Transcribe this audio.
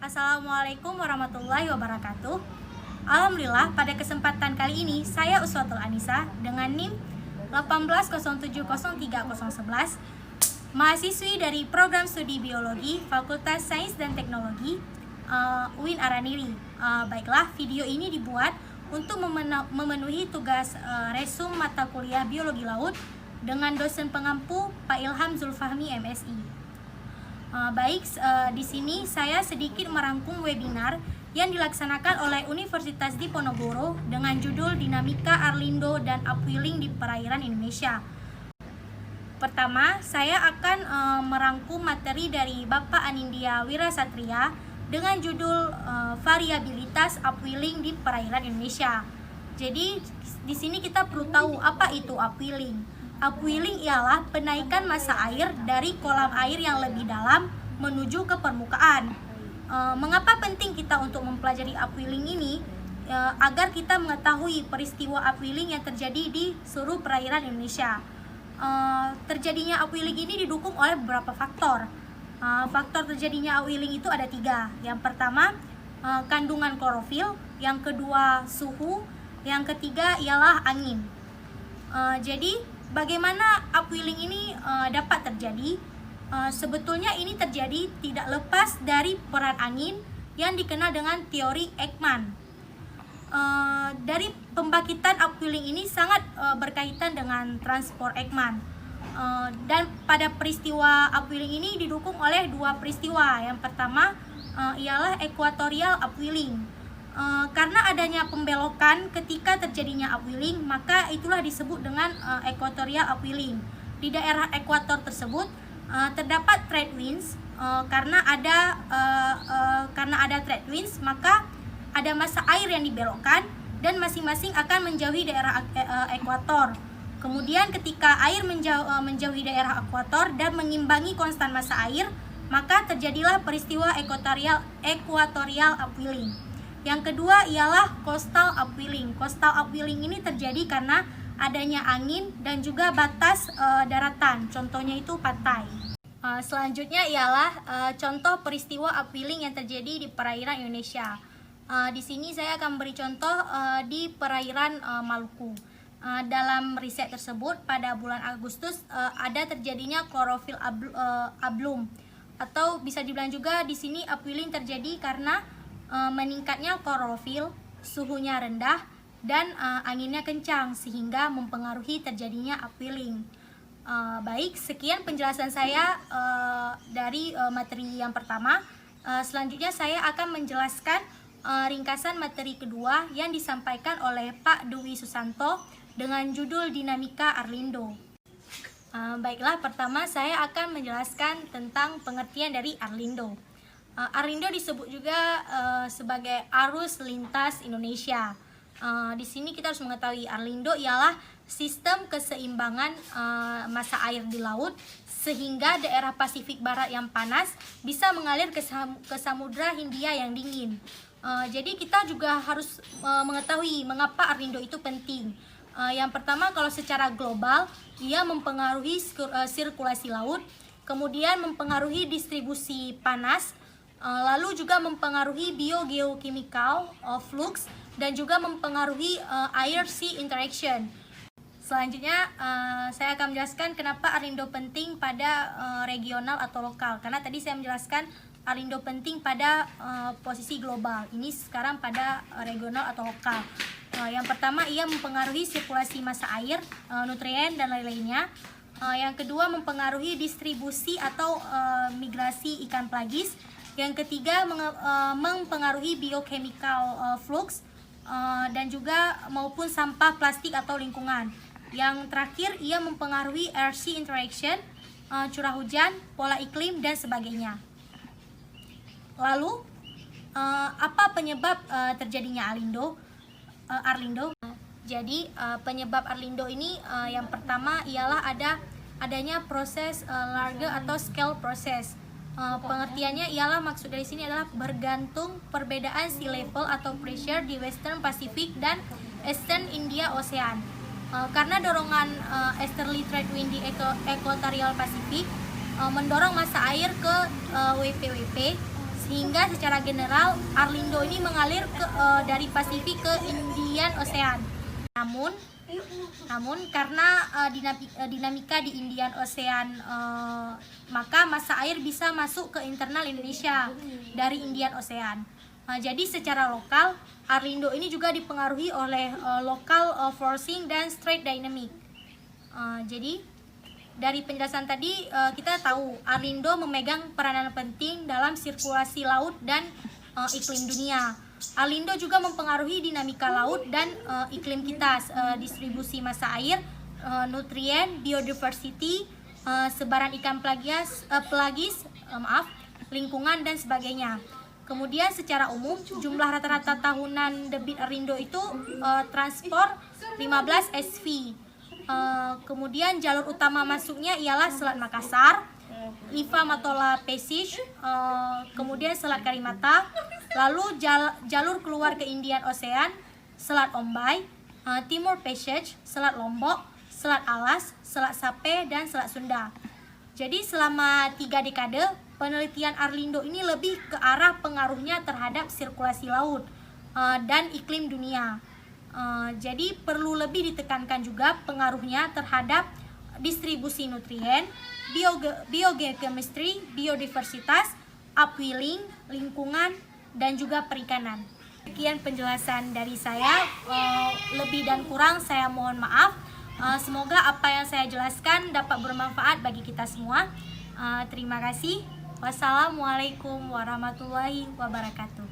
Assalamualaikum warahmatullahi wabarakatuh. Alhamdulillah, pada kesempatan kali ini saya Uswatul Anisa dengan NIM 180703011, mahasiswi dari Program Studi Biologi Fakultas Sains dan Teknologi UIN Araniri. Baiklah, video ini dibuat untuk memenuhi tugas resum mata kuliah Biologi Laut dengan dosen pengampu Pak Ilham Zulfahmi MSI. Di sini saya sedikit merangkum webinar yang dilaksanakan oleh Universitas Diponegoro dengan judul Dinamika Arlindo dan Upwelling di Perairan Indonesia. Pertama, saya akan merangkum materi dari Bapak Anindya Wirasatria dengan judul Variabilitas Upwelling di Perairan Indonesia. Jadi di sini kita perlu tahu apa itu upwelling. Upwelling ialah penaikan massa air dari kolam air yang lebih dalam menuju ke permukaan. Mengapa penting kita untuk mempelajari upwelling ini? Agar kita mengetahui peristiwa upwelling yang terjadi di seluruh perairan Indonesia. Terjadinya upwelling ini didukung oleh beberapa faktor. Faktor terjadinya upwelling itu ada 3. Yang pertama, kandungan klorofil. Yang kedua, suhu. Yang ketiga ialah angin. Jadi bagaimana upwelling ini dapat terjadi? Sebetulnya ini terjadi tidak lepas dari peran angin yang dikenal dengan teori Ekman. Dari pembangkitan upwelling ini sangat berkaitan dengan transport Ekman. Dan pada peristiwa upwelling ini didukung oleh 2 peristiwa. Yang pertama ialah equatorial upwelling. Karena adanya pembelokan ketika terjadinya upwelling, maka itulah disebut dengan equatorial upwelling. Di daerah ekuator tersebut terdapat trade winds. Karena ada trade winds, maka ada massa air yang dibelokkan dan masing-masing akan menjauhi daerah ekuator. Kemudian ketika air menjauhi daerah ekuator dan mengimbangi konstan massa air, maka terjadilah peristiwa equatorial upwelling. Yang kedua ialah coastal upwelling. Coastal upwelling ini terjadi karena adanya angin dan juga batas daratan. Contohnya itu pantai. Selanjutnya ialah contoh peristiwa upwelling yang terjadi di perairan Indonesia. Di sini saya akan beri contoh di perairan Maluku. Dalam riset tersebut pada bulan Agustus ada terjadinya chlorophyll ablum, atau bisa dibilang juga di sini upwelling terjadi karena meningkatnya klorofil, suhunya rendah, dan anginnya kencang sehingga mempengaruhi terjadinya upwelling. Sekian penjelasan saya dari materi yang pertama. Selanjutnya saya akan menjelaskan ringkasan materi kedua yang disampaikan oleh Pak Dwi Susanto dengan judul Dinamika Arlindo. Pertama saya akan menjelaskan tentang pengertian dari Arlindo. Arlindo disebut juga sebagai arus lintas Indonesia. Di sini kita harus mengetahui Arlindo ialah sistem keseimbangan massa air di laut sehingga daerah Pasifik Barat yang panas bisa mengalir ke Samudra Hindia yang dingin. Jadi kita juga harus mengetahui mengapa Arlindo itu penting. Yang pertama, kalau secara global ia mempengaruhi sirkulasi laut, kemudian mempengaruhi distribusi panas, lalu juga mempengaruhi biogeochemical flux dan juga mempengaruhi air-sea interaction. Selanjutnya saya akan menjelaskan kenapa Arlindo penting pada regional atau lokal. Karena tadi saya menjelaskan Arlindo penting pada posisi global. Ini sekarang pada regional atau lokal. Yang pertama, ia mempengaruhi sirkulasi massa air, nutrien dan lain-lainnya. Yang kedua, mempengaruhi distribusi atau migrasi ikan pelagis. Yang ketiga, mempengaruhi biochemical flux dan juga maupun sampah plastik atau lingkungan. Yang terakhir, ia mempengaruhi air-sea interaction, curah hujan, pola iklim, dan sebagainya. Lalu, apa penyebab terjadinya Arlindo? Jadi, penyebab Arlindo ini yang pertama ialah adanya proses large atau scale proses. Pengertiannya ialah maksud dari sini adalah bergantung perbedaan sea level atau pressure di Western Pacific dan Eastern India Ocean. Karena dorongan easterly trade wind di equatorial Pacific mendorong massa air ke WPWP sehingga secara general Arlindo ini mengalir dari Pasifik ke Indian Ocean. Namun karena dinamika di Indian Ocean, maka massa air bisa masuk ke internal Indonesia dari Indian Ocean. Jadi secara lokal Arlindo ini juga dipengaruhi oleh local forcing dan strait dynamic. Jadi dari penjelasan tadi kita tahu Arlindo memegang peranan penting dalam sirkulasi laut dan iklim dunia. Arlindo juga mempengaruhi dinamika laut dan iklim kita, distribusi massa air, nutrien, biodiversity, sebaran ikan pelagis, lingkungan dan sebagainya. Kemudian secara umum jumlah rata-rata tahunan debit Arlindo itu transport 15 SV. Kemudian jalur utama masuknya ialah Selat Makassar, Iva Matola Passage, kemudian Selat Karimata, lalu jalur keluar ke Indian Ocean, Selat Ombai, Timur Passage, Selat Lombok, Selat Alas, Selat Sape, dan Selat Sunda. Jadi selama 3 dekade, penelitian Arlindo ini lebih ke arah pengaruhnya terhadap sirkulasi laut dan iklim dunia. Jadi perlu lebih ditekankan juga pengaruhnya terhadap distribusi nutrien, biogeochemistry, biodiversitas, upwelling, lingkungan, dan juga perikanan. Sekian penjelasan dari saya, lebih dan kurang saya mohon maaf. Semoga apa yang saya jelaskan dapat bermanfaat bagi kita semua. Terima kasih. Wassalamualaikum warahmatullahi wabarakatuh.